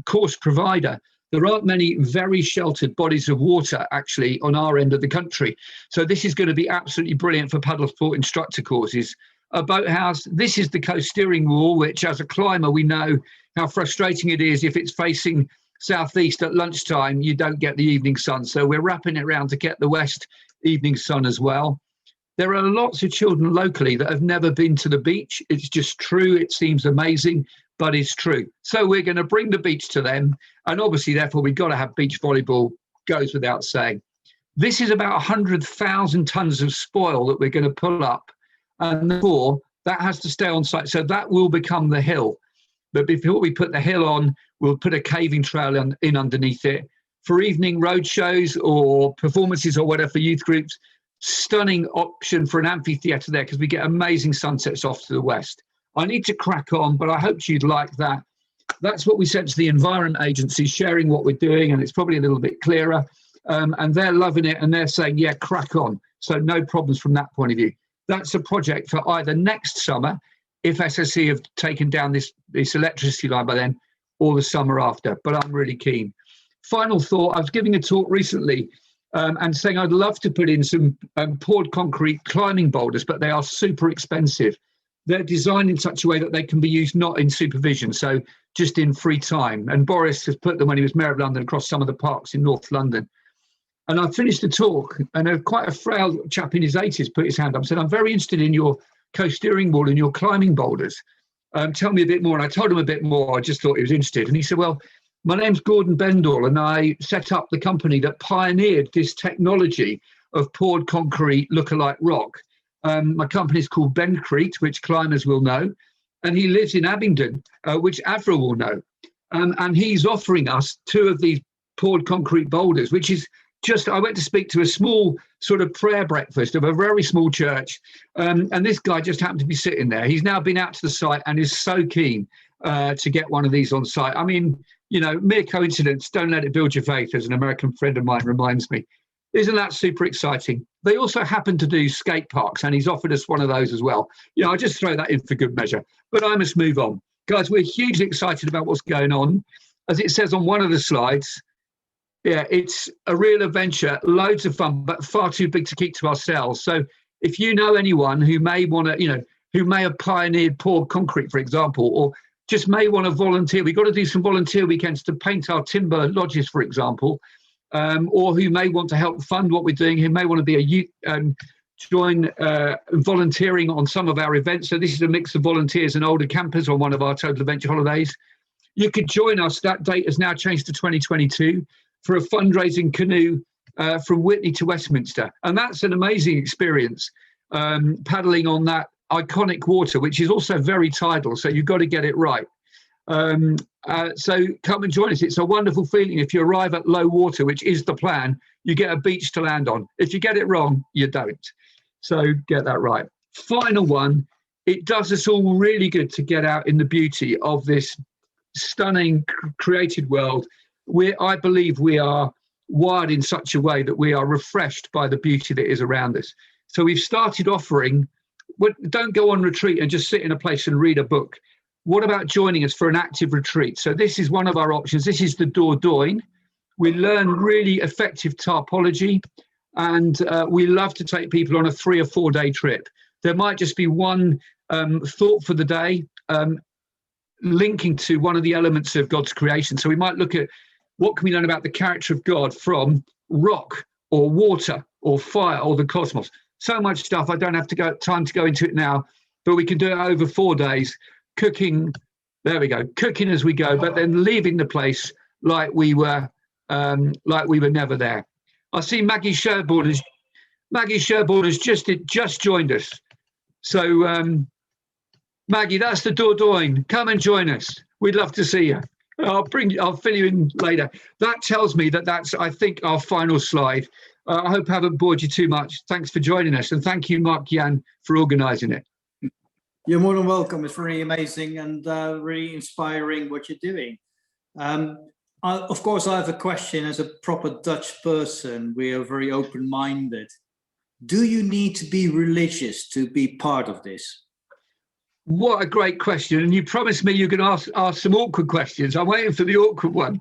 course provider, there aren't many very sheltered bodies of water actually on our end of the country. So this is going to be absolutely brilliant for paddle sport instructor courses. A boathouse, this is the coast steering wall, which as a climber, we know how frustrating it is if it's facing southeast at lunchtime, you don't get the evening sun. So we're wrapping it around to get the west evening sun as well. There are lots of children locally that have never been to the beach. It's just true. It seems amazing, but it's true. So we're going to bring the beach to them. And obviously, therefore, we've got to have beach volleyball, goes without saying. This is about 100,000 tons of spoil that we're going to pull up. And therefore, that has to stay on site. So that will become the hill. But before we put the hill on, we'll put a caving trail in underneath it. For evening road shows or performances or whatever for youth groups, stunning option for an amphitheatre there because we get amazing sunsets off to the west. I need to crack on, but I hope you'd like that. That's what we said to the Environment Agency, sharing what we're doing, and it's probably a little bit clearer. And they're loving it, and they're saying, yeah, crack on. So no problems from that point of view. That's a project for either next summer, if SSE have taken down this electricity line by then, or the summer after, but I'm really keen. Final thought, I was giving a talk recently and saying I'd love to put in some poured concrete climbing boulders, but they are super expensive. They're designed in such a way that they can be used not in supervision, so just in free time. And Boris has put them when he was Mayor of London across some of the parks in North London. And I finished the talk, and quite a frail chap in his 80s put his hand up and said, I'm very interested in your coast steering wall and your climbing boulders. Tell me a bit more. And I told him a bit more. I just thought he was interested. And he said, well, My name's Gordon Bendall, and I set up the company that pioneered this technology of poured concrete lookalike rock. My company is called Bendcrete, which climbers will know, and he lives in Abingdon, which Avra will know. And he's offering us 2 of these poured concrete boulders, which is just, I went to speak to a small sort of prayer breakfast of a very small church, and this guy just happened to be sitting there. He's now been out to the site and is so keen to get one of these on site. I mean, you know, mere coincidence, don't let it build your faith, as an American friend of mine reminds me. Isn't that super exciting? They also happen to do skate parks, and he's offered us one of those as well. You know, I just throw that in for good measure, but I must move on. Guys, we're hugely excited about what's going on. As it says on one of the slides, yeah, it's a real adventure, loads of fun, but far too big to keep to ourselves. So if you know anyone who may want to, you know, who may have pioneered poured concrete, for example, or just may want to volunteer, we've got to do some volunteer weekends to paint our timber lodges, for example, or who may want to help fund what we're doing, who may want to be a youth, join volunteering on some of our events. So this is a mix of volunteers and older campers on one of our Total Adventure holidays. You could join us. That date has now changed to 2022 for a fundraising canoe from Whitney to Westminster. And that's an amazing experience, paddling on that iconic water, which is also very tidal. So you've got to get it right. So come and join us. It's a wonderful feeling. If you arrive at low water, which is the plan, you get a beach to land on. If you get it wrong, you don't. So get that right. Final one, it does us all really good to get out in the beauty of this stunning created world. I believe we are wired in such a way that we are refreshed by the beauty that is around us. So we've started offering, don't go on retreat and just sit in a place and read a book. What about joining us for an active retreat? So this is one of our options. This is the Dordogne. We learn really effective tarpology, and we love to take people on a 3 or 4 day trip. There might just be one thought for the day, linking to one of the elements of God's creation. So we might look at what can we learn about the character of God from rock or water or fire or the cosmos. So much stuff. I don't have time to go into it now, but we can do it over 4 days. Cooking, there we go, cooking as we go, but then leaving the place like we were never there. I see Maggie Sherborne has just joined us. So Maggie, that's the Dordogne. Come and join us. We'd love to see you. I'll fill you in later. That tells me that's, I think, our final slide. I hope I haven't bored you too much. Thanks for joining us, and thank you, Mark Jan, for organising it. You're more than welcome. It's really amazing and really inspiring what you're doing. Of course, I have a question. As a proper Dutch person, we are very open-minded. Do you need to be religious to be part of this? What a great question. And you promised me you can ask some awkward questions. I'm waiting for the awkward one.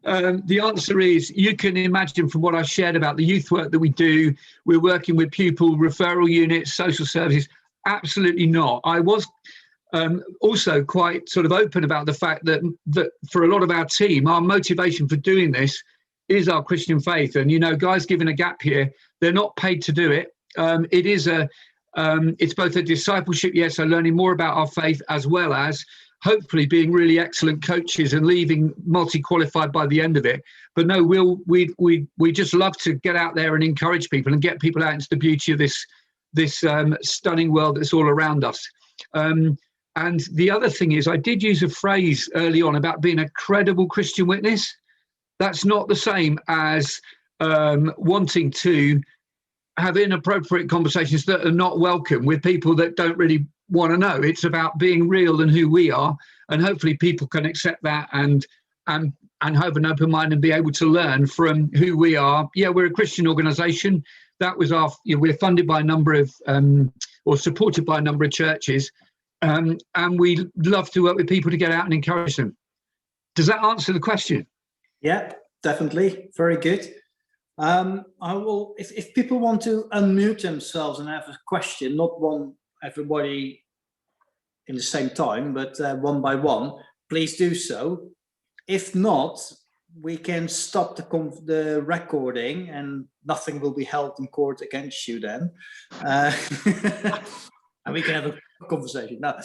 The answer is, you can imagine from what I shared about the youth work that we do, we're working with pupil referral units, social services. Absolutely not. I was also quite sort of open about the fact that for a lot of our team, our motivation for doing this is our Christian faith. And, you know, guys given a gap here, they're not paid to do it. It is it's both a discipleship, yes, so learning more about our faith, as well as hopefully being really excellent coaches and leaving multi-qualified by the end of it. But no, we just love to get out there and encourage people and get people out into the beauty of this stunning world that's all around us. And the other thing is, I did use a phrase early on about being a credible Christian witness. That's not the same as wanting to have inappropriate conversations that are not welcome with people that don't really want to know. It's about being real and who we are, and hopefully people can accept that and have an open mind and be able to learn from who we are. Yeah, we're a Christian organisation. That was we're funded by a number of or supported by a number of churches, and we love to work with people to get out and encourage them. Does that answer the question? Yeah, definitely. Very good. I will, if people want to unmute themselves and have a question, not everybody in the same time, but one by one, please do so. If not, we can stop the recording and nothing will be held in court against you then. And we can have a conversation. No.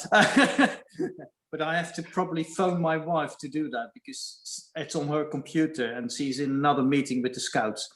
But I have to probably phone my wife to do that because it's on her computer and she's in another meeting with the Scouts.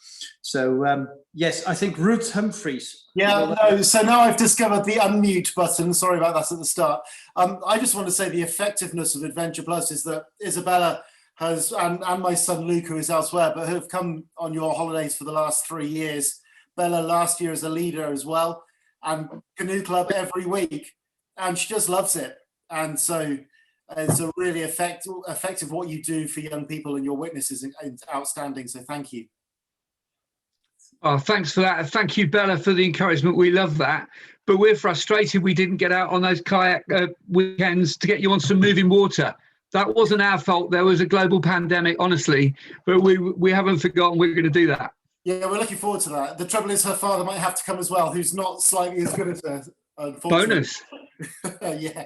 So, yes, I think Ruth Humphreys. Yeah, no, so now I've discovered the unmute button. Sorry about that at the start. I just want to say the effectiveness of Adventure Plus is that Isabella has, and my son Luke, who is elsewhere, but who have come on your holidays for the last 3 years. Bella last year as a leader as well, and Canoe Club every week. And she just loves it. And so it's a really effective what you do for young people, and your witness is outstanding. So thank you. Oh, thanks for that. Thank you, Bella, for the encouragement. We love that. But we're frustrated we didn't get out on those kayak weekends to get you on some moving water. That wasn't our fault. There was a global pandemic, honestly, but we haven't forgotten we're going to do that. Yeah, we're looking forward to that. The trouble is her father might have to come as well, who's not slightly as good as her, unfortunately. Bonus. Yeah.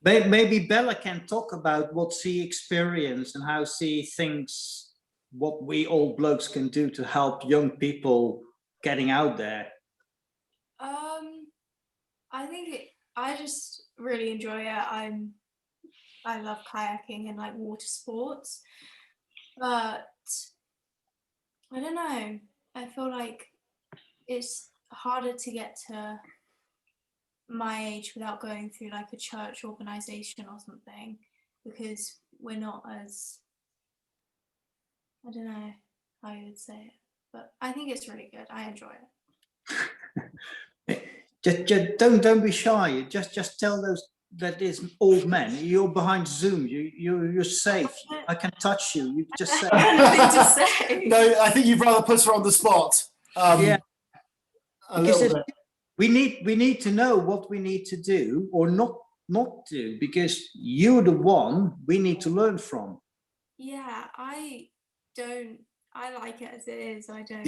Maybe Bella can talk about what she experienced and how she thinks what we old blokes can do to help young people getting out there. I just really enjoy it. I love kayaking and like water sports, but I don't know. I feel like it's harder to get to my age without going through like a church organization or something, because we're not as, I don't know how you would say it, but I think it's really good. I enjoy it. Just don't be shy. Just tell those that is old men. You're behind Zoom. You're safe. I can touch you. You just say. I have nothing to say. No, I think you'd rather put her on the spot. Yeah. A little bit. We need to know what we need to do or not do, because you're the one we need to learn from. Yeah, I like it as it is. I don't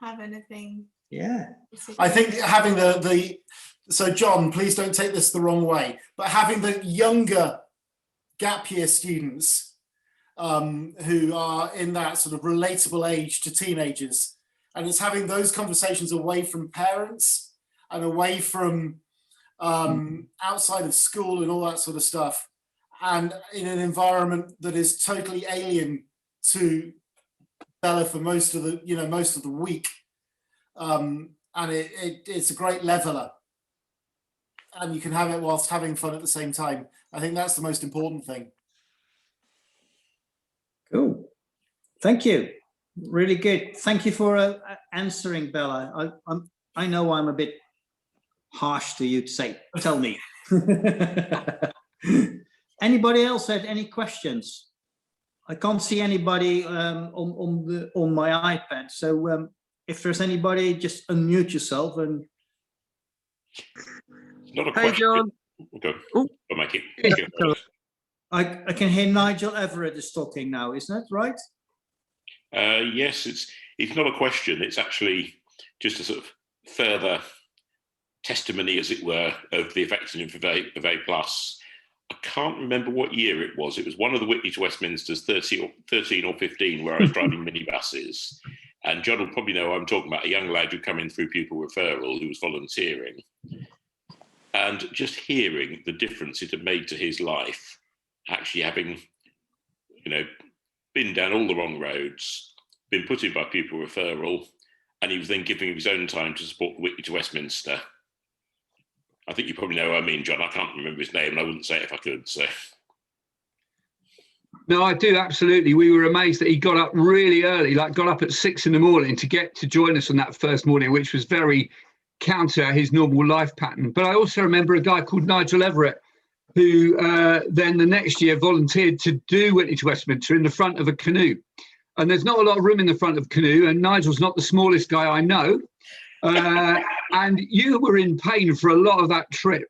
have anything. Yeah. I think having the so John, please don't take this the wrong way, but having the younger gap year students who are in that sort of relatable age to teenagers, and it's having those conversations away from parents and away from outside of school and all that sort of stuff, and in an environment that is totally alien to Bella for most of the week, and it's a great leveler, and you can have it whilst having fun at the same time. I think that's the most important thing. Cool. Thank you. Really good. Thank you for answering, Bella. I know I'm a bit harsh to you to say, tell me. Anybody else had any questions? I can't see anybody on my iPad. So if there's anybody, just unmute yourself and. Not a question. Hey, John. Okay. Oh. I'll make it. I can hear Nigel Everett is talking now, isn't that right? Yes, it's not a question. It's actually just a sort of further testimony, as it were, of the effectiveness of A+. I can't remember what year it was. It was one of the Whitney to Westminster's 13 or 15 where I was driving minibuses. And John will probably know what I'm talking about, a young lad who come in through pupil referral who was volunteering. And just hearing the difference it had made to his life, actually having, been down all the wrong roads, been put in by pupil referral, and he was then giving his own time to support the Whitney to Westminster. I think you probably know what I mean, John. I can't remember his name, and I wouldn't say it if I could. So. No, I do, absolutely. We were amazed that he got up really early, got up at 6 a.m. to get to join us on that first morning, which was very counter his normal life pattern. But I also remember a guy called Nigel Everett, who then the next year volunteered to do Whitney to Westminster in the front of a canoe. And there's not a lot of room in the front of a canoe, and Nigel's not the smallest guy I know. And you were in pain for a lot of that trip.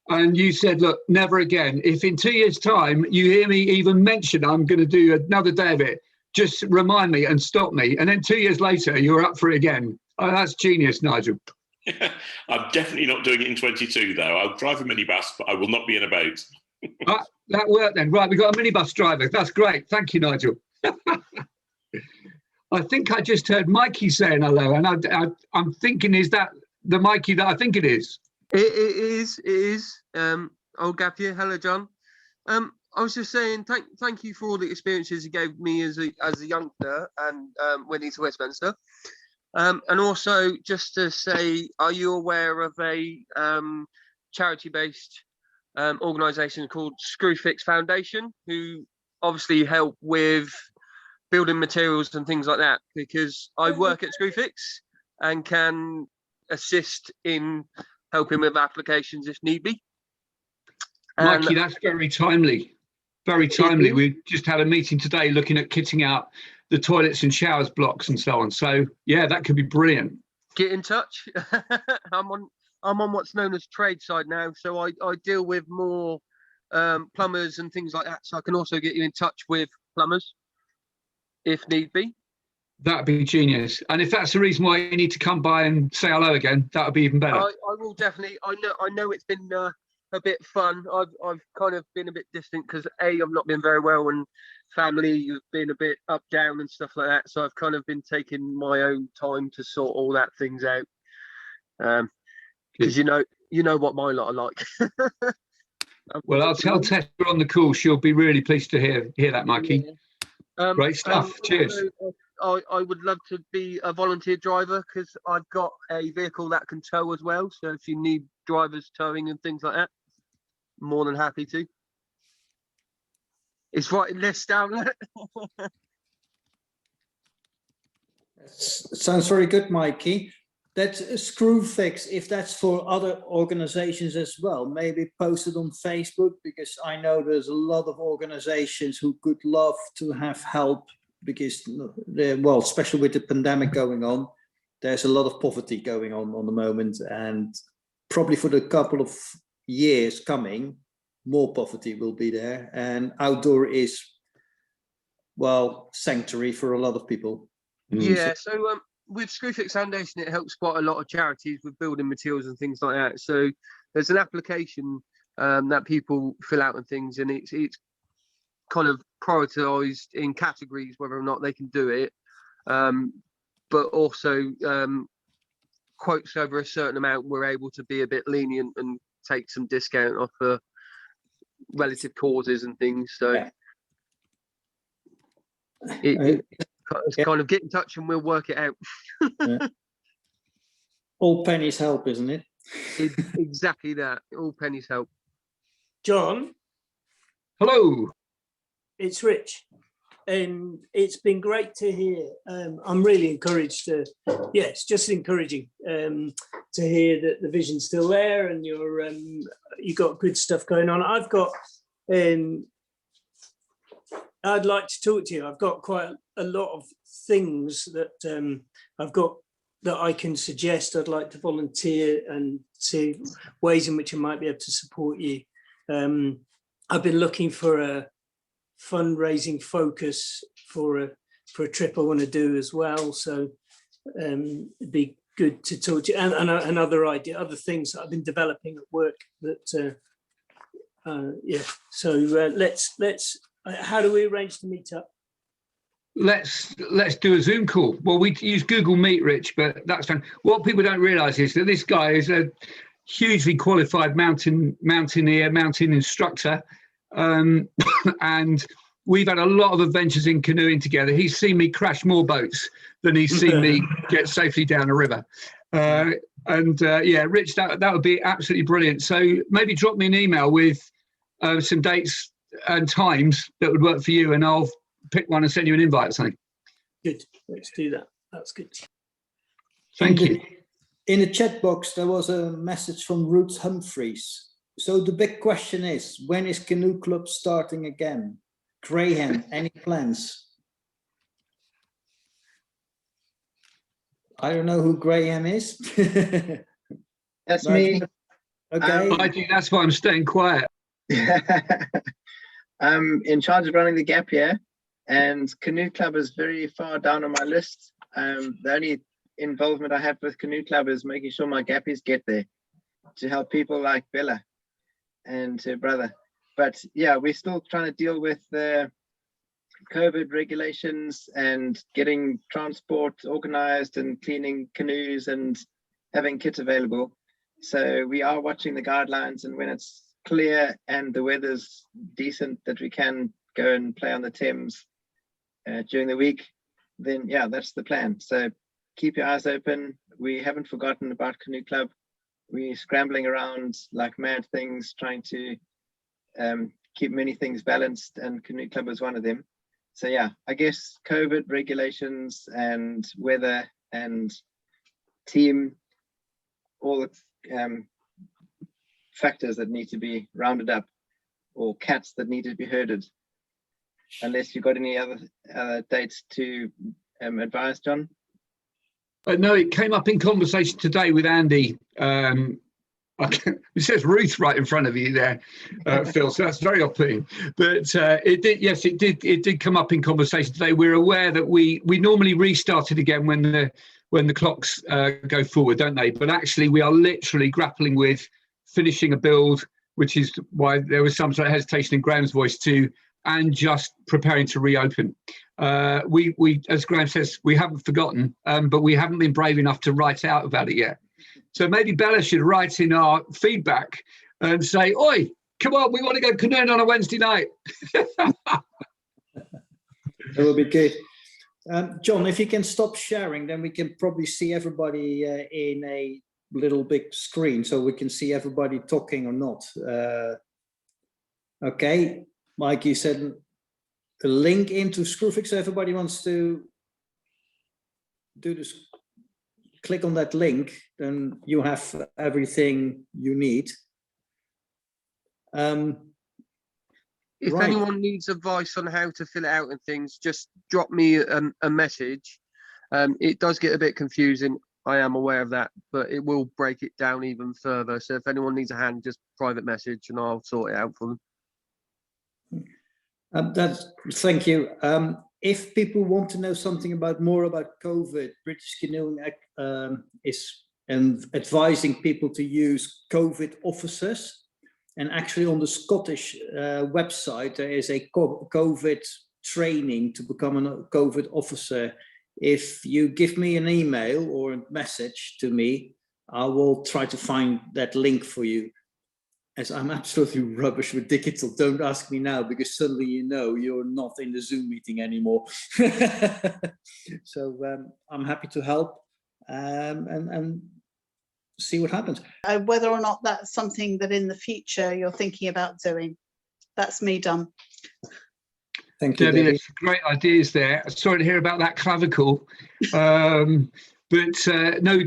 And you said, look, never again. If in 2 years' time you hear me even mention I'm going to do another day of it, just remind me and stop me. And then 2 years later, you're up for it again. Oh, that's genius, Nigel. I'm definitely not doing it in 22, though. I'll drive a minibus, but I will not be in a boat. That worked then. Right, we've got a minibus driver. That's great. Thank you, Nigel. I think I just heard Mikey saying hello, and I'm thinking, is that the Mikey that I think it is? It is. It is. Old gap year. Hello, John. I was just saying, thank you for all the experiences you gave me as a youngster and went into Westminster. And also, just to say, are you aware of a charity-based organisation called Screwfix Foundation, who obviously help with building materials and things like that? Because I work at Screwfix and can assist in helping with applications if need be. Mikey, that's very timely. Very timely. We just had a meeting today looking at kitting out the toilets and showers blocks and so on. So yeah, that could be brilliant. Get in touch. I'm on what's known as trade side now, so I deal with more plumbers and things like that. So I can also get you in touch with plumbers if need be. That'd be genius. And if that's the reason why you need to come by and say hello again, that would be even better. I will definitely. I know it's been a bit fun. I've kind of been a bit distant because I've not been very well, and family have been a bit up down and stuff like that. So I've kind of been taking my own time to sort all that things out. Because you know what my lot are like. Well, I'll tell Tess you're on the call. She'll be really pleased to hear that, Mikey. Yeah. Great stuff. Cheers. I would love to be a volunteer driver because I've got a vehicle that can tow as well. So if you need drivers towing and things like that, more than happy to. It's writing lists down there. Sounds very good, Mikey. That's a Screwfix. If that's for other organizations as well, maybe post it on Facebook, because I know there's a lot of organizations who could love to have help, because well, especially with the pandemic going on, there's a lot of poverty going on the moment, and probably for the couple of years coming, more poverty will be there, and outdoor is, well, sanctuary for a lot of people. Yeah, so with Screwfix Foundation, it helps quite a lot of charities with building materials and things like that. So there's an application that people fill out and things, and it's kind of prioritized in categories whether or not they can do it, but also quotes over a certain amount, we're able to be a bit lenient and take some discount off for relative causes and things. So yeah. It's kind of get in touch and we'll work it out. Yeah. All pennies help, isn't it? Exactly that. All pennies help. John. Hello. It's Rich. And it's been great to hear. I'm really encouraged to, yeah, it's just encouraging to hear that the vision's still there and you got good stuff going on. I've got, I'd like to talk to you. I've got quite a lot of things that I've got that I can suggest. I'd like to volunteer and see ways in which I might be able to support you. I've been looking for a fundraising focus for a trip I want to do as well. So it'd be good to talk to you, and other things that I've been developing at work. That yeah. So let's. How do we arrange to meet up? Let's do a Zoom call. Well, we use Google Meet, Rich, but that's fine. What people don't realise is that this guy is a hugely qualified mountain instructor, and we've had a lot of adventures in canoeing together. He's seen me crash more boats than he's seen me get safely down a river. Yeah, Rich, that would be absolutely brilliant. So maybe drop me an email with some dates and times that would work for you, and I'll pick one and send you an invite or something. Good, let's do that. That's good. Thank you. In the chat box, there was a message from Ruth Humphreys. So the big question is, when is Canoe Club starting again? Graham, any plans? I don't know who Graham is. That's me. Okay. I think that's why I'm staying quiet. I'm in charge of running the gap year, and Canoe Club is very far down on my list. The only involvement I have with Canoe Club is making sure my gappies get there to help people like Bella and her brother. But yeah, we're still trying to deal with the COVID regulations and getting transport organized and cleaning canoes and having kit available. So we are watching the guidelines, and when it's clear and the weather's decent that we can go and play on the Thames during the week, then yeah, that's the plan. So keep your eyes open. We haven't forgotten about Canoe Club. We're scrambling around like mad things, trying to keep many things balanced, and Canoe Club is one of them. So yeah, I guess COVID regulations and weather and team, all the factors that need to be rounded up, or cats that need to be herded. Unless you've got any other dates to advise, John? No, it came up in conversation today with Andy. It says Ruth right in front of you there, Phil. So that's very off-putting. But it did. Yes, it did. It did come up in conversation today. We're aware that we normally restart it again when the clocks go forward, don't they? But actually, we are literally grappling with finishing a build, which is why there was some sort of hesitation in Graham's voice too, and just preparing to reopen. We, as Graham says, we haven't forgotten, but we haven't been brave enough to write out about it yet. So maybe Bella should write in our feedback and say, "Oi, come on, we want to go canoeing on a Wednesday night." That will be good. John, if you can stop sharing, then we can probably see everybody in a little big screen, so we can see everybody talking or not. Okay, Mike, you said a link into Screwfix, so everybody wants to do this. Click on that link, then you have everything you need. If Right. anyone needs advice on how to fill it out and things, just drop me a message. It does get a bit confusing. I am aware of that, but it will break it down even further. So if anyone needs a hand, just private message and I'll sort it out for them. Thank you. If people want to know something more about COVID, British Canoeing is advising people to use COVID officers. And actually on the Scottish website, there is a COVID training to become a COVID officer. If you give me an email or a message to me, I will try to find that link for you. As I'm absolutely rubbish with digital, don't ask me now, because suddenly you know you're not in the Zoom meeting anymore. So I'm happy to help and see what happens. Whether or not that's something that in the future you're thinking about doing. That's me done. Thank you, Debbie. Debbie. Great ideas there. Sorry to hear about that clavicle. But no,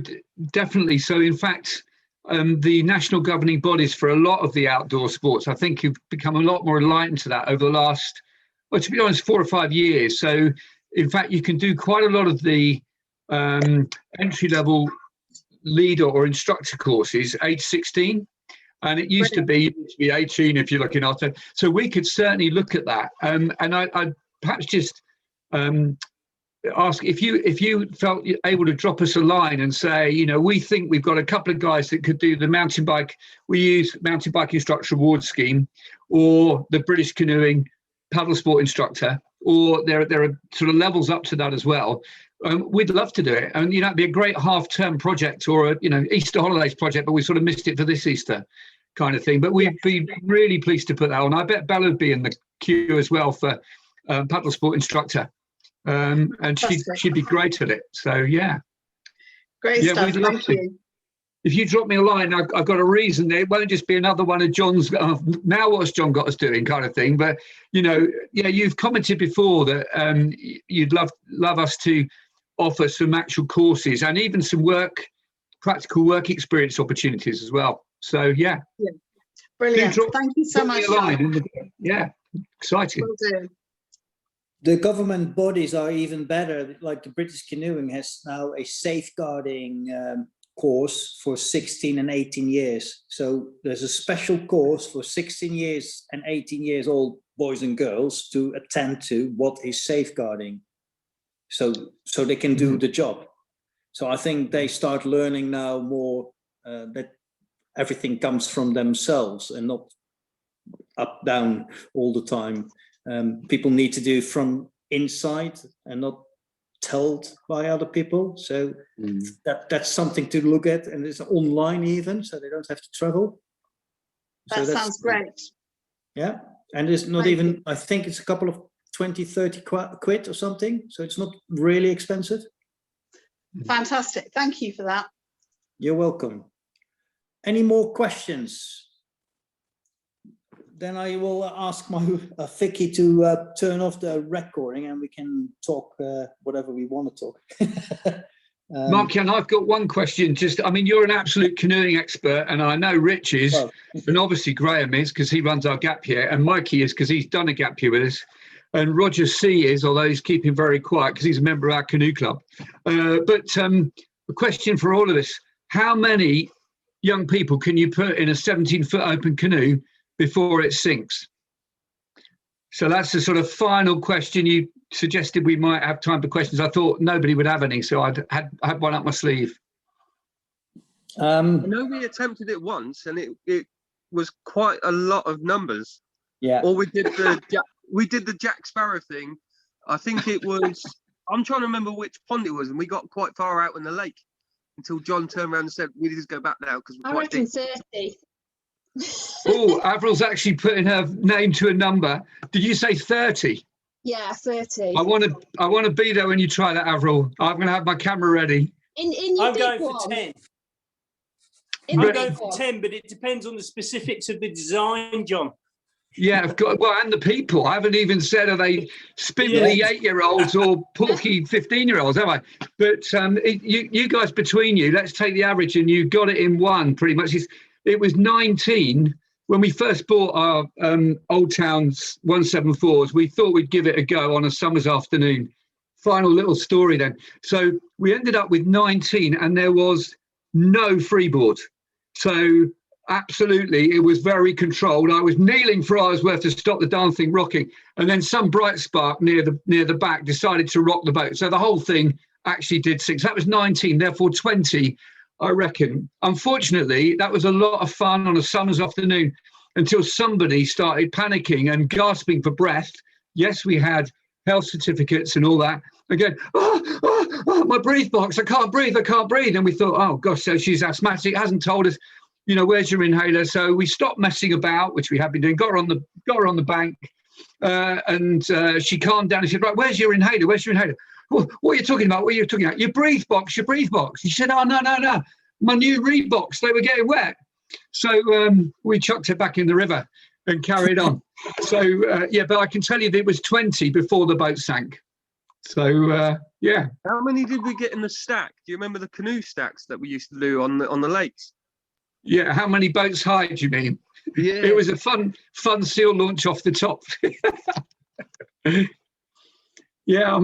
definitely. So in fact, the national governing bodies for a lot of the outdoor sports, I think, have become a lot more enlightened to that over the last, well, to be honest, 4 or 5 years. So in fact, you can do quite a lot of the entry-level leader or instructor courses age 16. And it used to be 18 if you're looking after. So we could certainly look at that. And I'd perhaps just ask if you felt able to drop us a line and say, you know, we think we've got a couple of guys that could do the mountain bike. We use mountain bike instructor award scheme, or the British Canoeing paddle sport instructor, or there are sort of levels up to that as well. We'd love to do it, and you know, it'd be a great half-term project or a Easter holidays project, but we sort of missed it for this Easter kind of thing. But we'd be really pleased to put that on. I bet Bella would be in the queue as well for paddle sport instructor. And she'd be great at it. So yeah, great stuff. We'd love to. You. If you drop me a line, I've got a reason. It won't just be another one of John's. Now what's John got us doing kind of thing. But you know, yeah, you've commented before that you'd love us to offer some actual courses and even some practical work experience opportunities as well. So yeah, Brilliant. Thank you so much. Yeah, exciting. Will do. The government bodies are even better. Like the British Canoeing has now a safeguarding course for 16 and 18 years. So there's a special course for 16 years and 18 years old boys and girls to attend to what is safeguarding. So they can do the job. So I think they start learning now more that everything comes from themselves and not up, down all the time. People need to do from inside and not told by other people. So that's something to look at, and it's online even, so they don't have to travel. So That sounds great. Yeah, and it's not Thank even, you. I think it's a couple of 20, 30 quid or something. So it's not really expensive. Fantastic. Thank you for that. You're welcome. Any more questions? Then I will ask my Vicky to turn off the recording, and we can talk whatever we want to talk. Mark-Jan, I've got one question. I mean, you're an absolute canoeing expert, and I know Rich is, Well, and obviously Graham is because he runs our gap year, and Mikey is because he's done a gap year with us, and Roger C is, although he's keeping very quiet because he's a member of our canoe club. But a question for all of us: how many young people can you put in a 17-foot open canoe before it sinks? So that's the sort of final question. You suggested we might have time for questions. I thought nobody would have any, so I had one up my sleeve. I know we attempted it once, and it was quite a lot of numbers. Yeah. Or we did the Jack Sparrow thing. I think it was. I'm trying to remember which pond it was, and we got quite far out in the lake until John turned around and said, "We need to go back now because we're I quite reckon deep." 30. Oh, Avril's actually putting her name to a number. Did you say 30? Yeah, 30. I want to be there when you try that, Avril. I'm going to have my camera ready. In your I'm big going for one. 10. In I'm the going big for one. 10, but it depends on the specifics of the design, John. Yeah, I've got, well, and the people. I haven't even said are they spindly 8-year-olds or porky 15-year-olds, have I? But you guys between you, let's take the average, and you got it in one pretty much. It was 19 when we first bought our Old Town's 174s. We thought we'd give it a go on a summer's afternoon. Final little story then. So we ended up with 19, and there was no freeboard. So absolutely, it was very controlled. I was kneeling for hours worth to stop the darn thing rocking, and then some bright spark near the back decided to rock the boat. So the whole thing actually did sink. So that was 19, therefore 20, I reckon. Unfortunately, that was a lot of fun on a summer's afternoon until somebody started panicking and gasping for breath. Yes, we had health certificates and all that. Again, my breathe box, I can't breathe. And we thought, oh gosh, so she's asthmatic, hasn't told us, where's your inhaler? So we stopped messing about, which we have been doing, got her on the bank, and she calmed down and said, right, where's your inhaler? What are you talking about? Your breathe box. She said, oh, no. My new Reeboks, they were getting wet. So we chucked it back in the river and carried on. So, but I can tell you that it was 20 before the boat sank. So, yeah. How many did we get in the stack? Do you remember the canoe stacks that we used to do on the lakes? Yeah, how many boats high, do you mean? Yeah. It was a fun seal launch off the top. Yeah,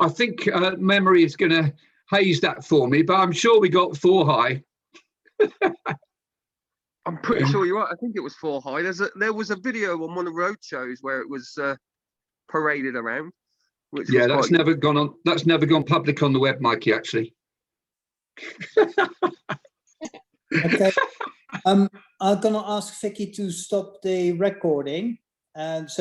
I think memory is going to haze that for me, but I'm sure we got 4 high. I'm pretty sure you're right. I think it was 4 high. There was a video on one of the road shows where it was paraded around. Yeah, that's never gone on. That's never gone public on the web, Mikey. Actually. Okay. I'm gonna ask Vicky to stop the recording, and so